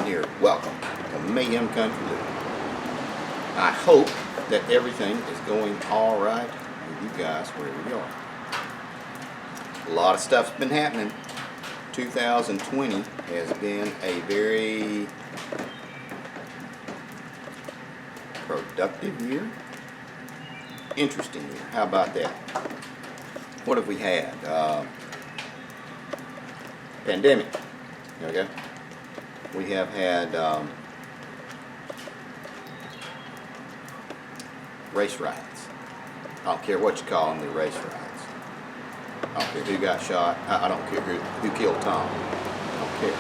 John here. Welcome to Mayhem Country Living. I hope that everything is going all right with you guys wherever you are. A lot of stuff's been happening. 2020 has been a very productive year. Interesting year. How about that? What have we had? Pandemic. Okay. We have had race riots. I don't care what you call them, they're race riots. I don't care who got shot. I don't care who killed Tom. I don't care.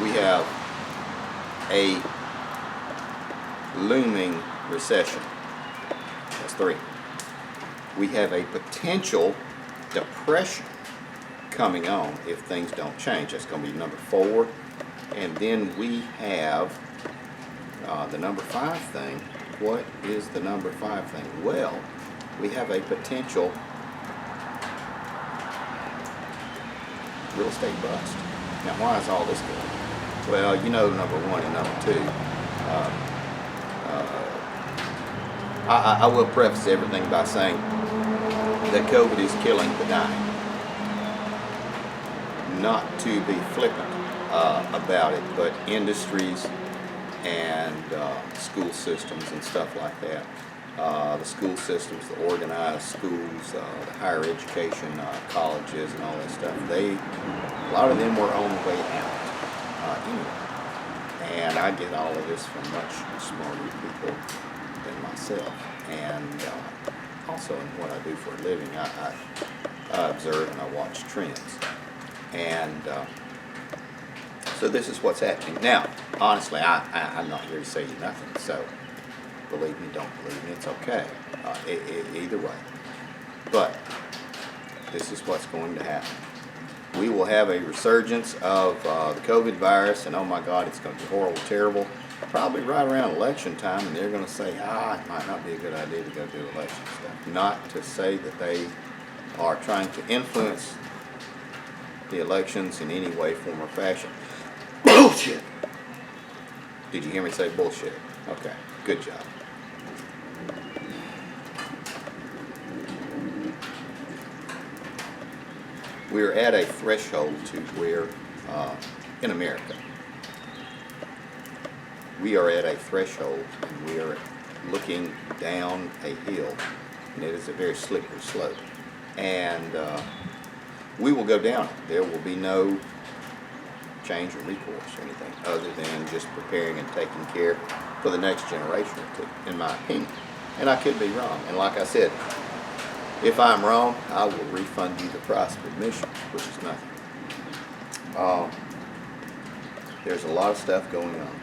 We have a looming recession. That's 3. We have a potential depression coming on if things don't change. That's going to be number 4. And then we have the number 5 thing. What is the number 5 thing? Well, we have a potential real estate bust. Now, why is all this going on? Well, you know, number 1 and number 2. I will preface everything by saying that COVID is killing the dying. Not to be flippant about it, but industries and school systems and stuff like that. The school systems, the organized schools, the higher education, colleges and all that stuff, a lot of them were on the way out anyway. And I get all of this from much smarter people than myself. And also in what I do for a living, I observe and I watch trends. And so this is what's happening. Now, honestly, I'm not here to say you nothing. So believe me, don't believe me, it's okay. Either way. But this is what's going to happen. We will have a resurgence of the COVID virus, and oh my God, it's going to be horrible, terrible. Probably right around election time, and they're going to say, it might not be a good idea to go do election stuff. Not to say that they are trying to influence the elections in any way, form, or fashion. Bullshit! Did you hear me say bullshit? Okay, good job. We're at a threshold to where, in America, we are at a threshold and we are looking down a hill, and it is a very slippery slope. And we will go down it. There will be no change or recourse or anything other than just preparing and taking care for the next generation or two, in my opinion. And I could be wrong. And like I said, if I'm wrong, I will refund you the price of admission, which is nothing. There's a lot of stuff going on.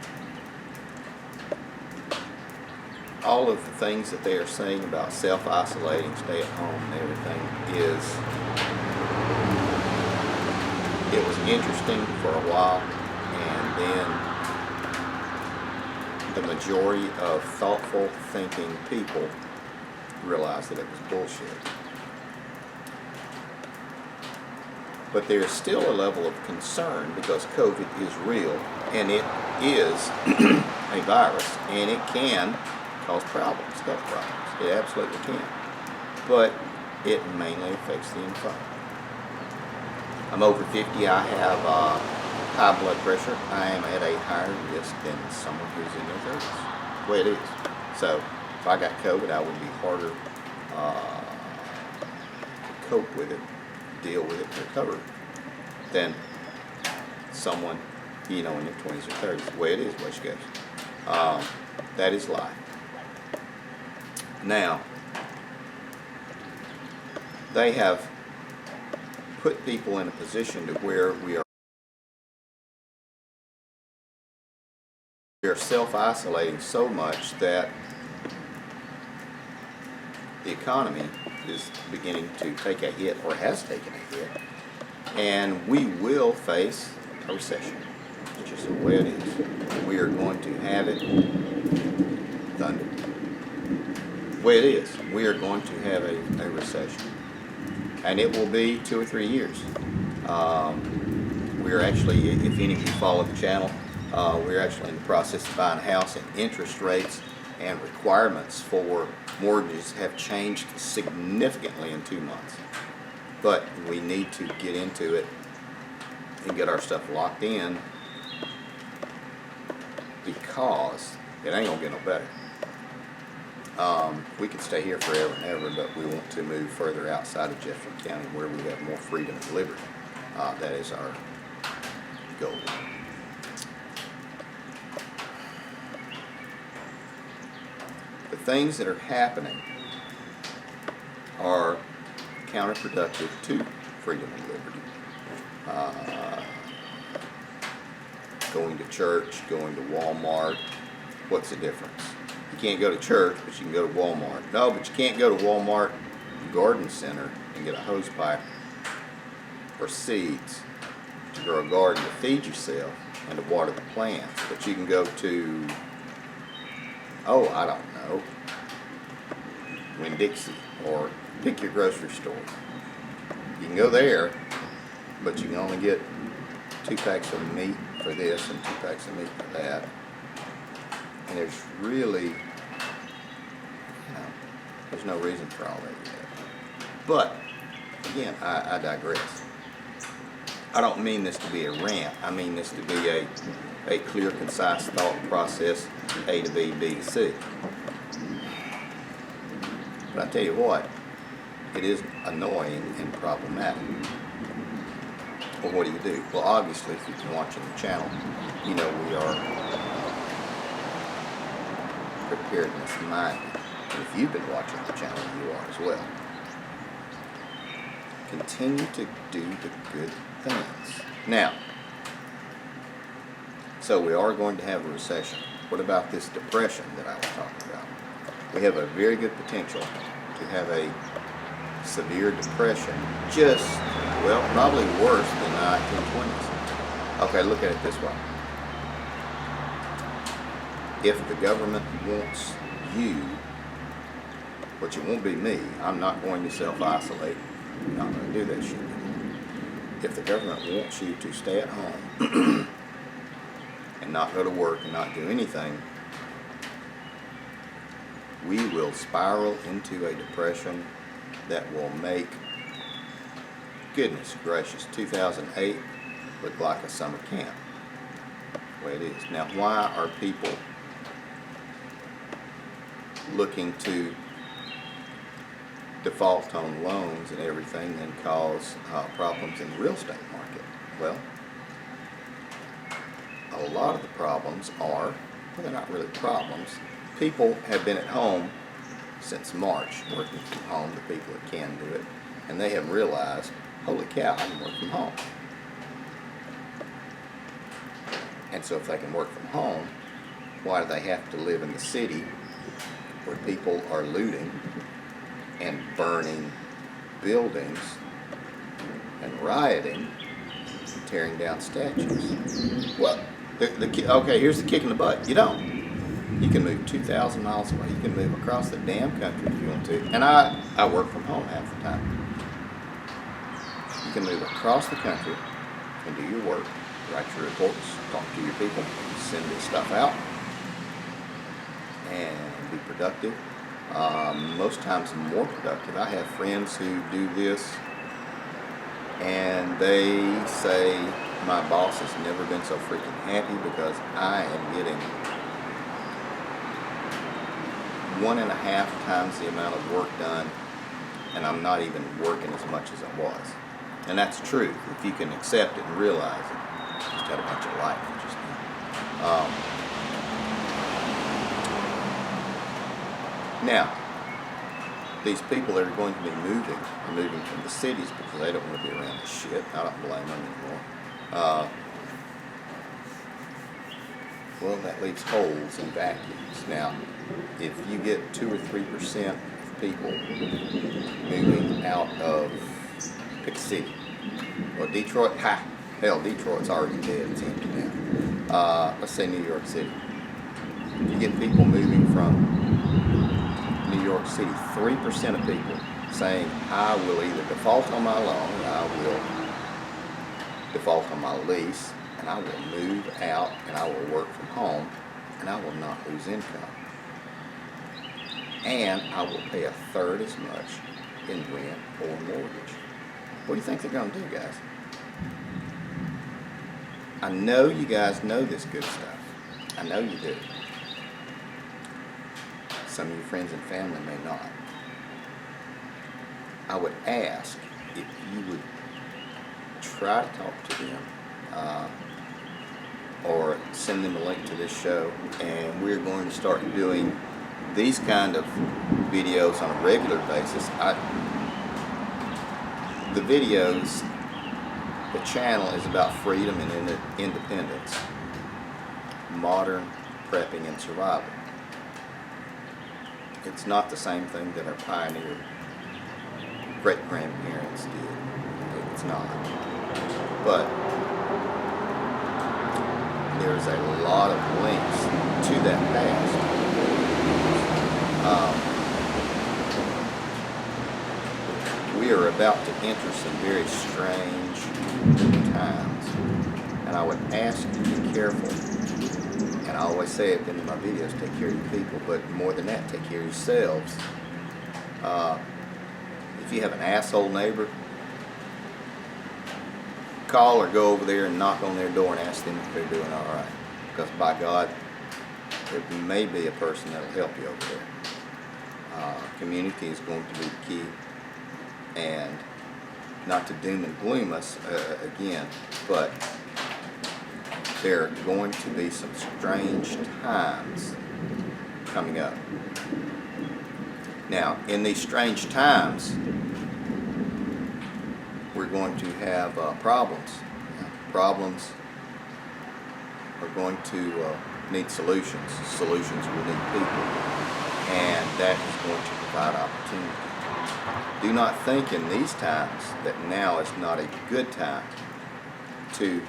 All of the things that they are saying about self-isolating, stay at home and everything it was interesting for a while, and then the majority of thoughtful, thinking people realized that it was bullshit. But there's still a level of concern because COVID is real, and it is a virus, and it can cause problems, health problems. It absolutely can. But it mainly affects the infant. I'm over 50. I have high blood pressure. I am at a higher risk than someone who's in their 30s. That's the way it is. So if I got COVID, I would be harder to cope with it, deal with it, recover than someone, in their 20s or 30s. The way it is, the way she goes. That is life. Now, they have put people in a position to where we are self-isolating so much that the economy is beginning to take a hit, or has taken a hit, and we will face a recession. It's just the way it is. We are going to have it thunder. The way it is, we are going to have a recession. And it will be 2 or 3 years. we're actually, if any of you follow the channel, we're actually in the process of buying a house, and interest rates and requirements for mortgages have changed significantly in 2 months. But we need to get into it and get our stuff locked in, because it ain't gonna get no better. We could stay here forever and ever, but we want to move further outside of Jefferson County where we have more freedom and liberty. That is our goal. The things that are happening are counterproductive to freedom and liberty. Going to church, going to Walmart, what's the difference? You can't go to church, but you can go to Walmart. No, but you can't go to Walmart Garden Center and get a hose pipe or seeds to grow a garden to feed yourself and to water the plants. But you can go to, oh, I don't know, Winn-Dixie, or pick your grocery store. You can go there, but you can only get 2 packs of meat for this and 2 packs of meat for that. And there's really, there's no reason for all that yet. But, again, I digress. I don't mean this to be a rant. I mean this to be a clear, concise thought process, A to B, B to C. But I tell you what, it is annoying and problematic. Well, what do? Well, obviously, if you've been watching the channel, you know we are preparedness minded. And if you've been watching the channel, you are as well. Continue to do the good things. Now, so we are going to have a recession. What about this depression that I was talking about? We have a very good potential to have a severe depression, just, well, probably worse than the 1920s. Okay, look at it this way. If the government wants you, which it won't be me, I'm not going to self-isolate. I'm not going to do that shit. If the government wants you to stay at home and not go to work and not do anything, we will spiral into a depression that will make, goodness gracious, 2008 look like a summer camp. The way it is. Now, why are people looking to default on loans and everything and cause problems in the real estate market? Well, a lot of the problems are, well, they're not really problems. People have been at home since March, working from home, the people that can do it, and they have realized, holy cow, I can work from home. And so if they can work from home, why do they have to live in the city where people are looting and burning buildings and rioting and tearing down statues? Well, okay, here's the kick in the butt. You don't. You can move 2,000 miles away. You can move across the damn country if you want to. And I work from home half the time. You can move across the country and do your work, write your reports, talk to your people, send this stuff out, and be productive. Most times more productive. I have friends who do this, and they say, my boss has never been so freaking happy because I am getting 1.5 times the amount of work done, and I'm not even working as much as I was. And that's true, if you can accept it and realize it. Just got a bunch of life. Now, these people that are going to be moving are moving from the cities because they don't want to be around this shit. I don't blame them anymore. Well, that leaves holes and vacuums. Now, if you get 2 or 3% of people moving out of, pick a city, well, Detroit, hell, Detroit's already dead, it's empty now. Let's say New York City. If you get people moving from New York City, 3% of people saying, I will either default on my loan, I will default on my lease, and I will move out, and I will work from home, and I will not lose income. And I will pay a third as much in rent or mortgage. What do you think they're going to do, guys? I know you guys know this good stuff. I know you do. Some of your friends and family may not. I would ask if you would try to talk to them or send them a link to this show, and we're going to start doing these kind of videos on a regular basis. The videos, the channel is about freedom and independence, modern prepping and survival. It's not the same thing that our pioneer great-grandparents did. It's not. But there's a lot of links to that past. We are about to enter some very strange times, and I would ask you to be careful. And I always say it in my videos, take care of your people, but more than that, take care of yourselves. If you have an asshole neighbor, call or go over there and knock on their door and ask them if they're doing all right. Because by God, there may be a person that will help you over there. Community is going to be the key, and not to doom and gloom us again, but there are going to be some strange times coming up. Now, in these strange times, we're going to have problems. Problems are going to need solutions. Solutions will need people, and that is going to provide opportunity. Do not think in these times that now is not a good time to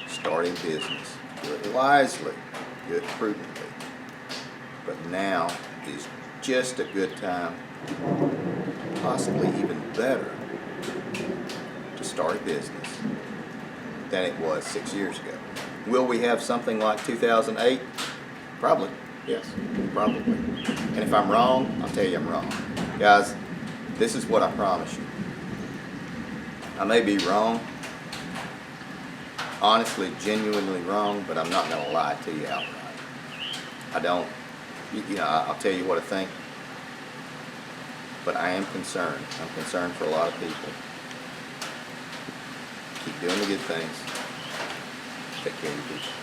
start a business. Do it wisely, do it prudently. But now is just a good time, possibly even better, to start a business than it was 6 years ago. Will we have something like 2008? Probably, yes, probably. And if I'm wrong, I'll tell you I'm wrong. Guys, this is what I promise you. I may be wrong, honestly, genuinely wrong, but I'm not going to lie to you outright. I don't, I'll tell you what I think, but I am concerned. I'm concerned for a lot of people. Keep doing the good things. Take care of your people.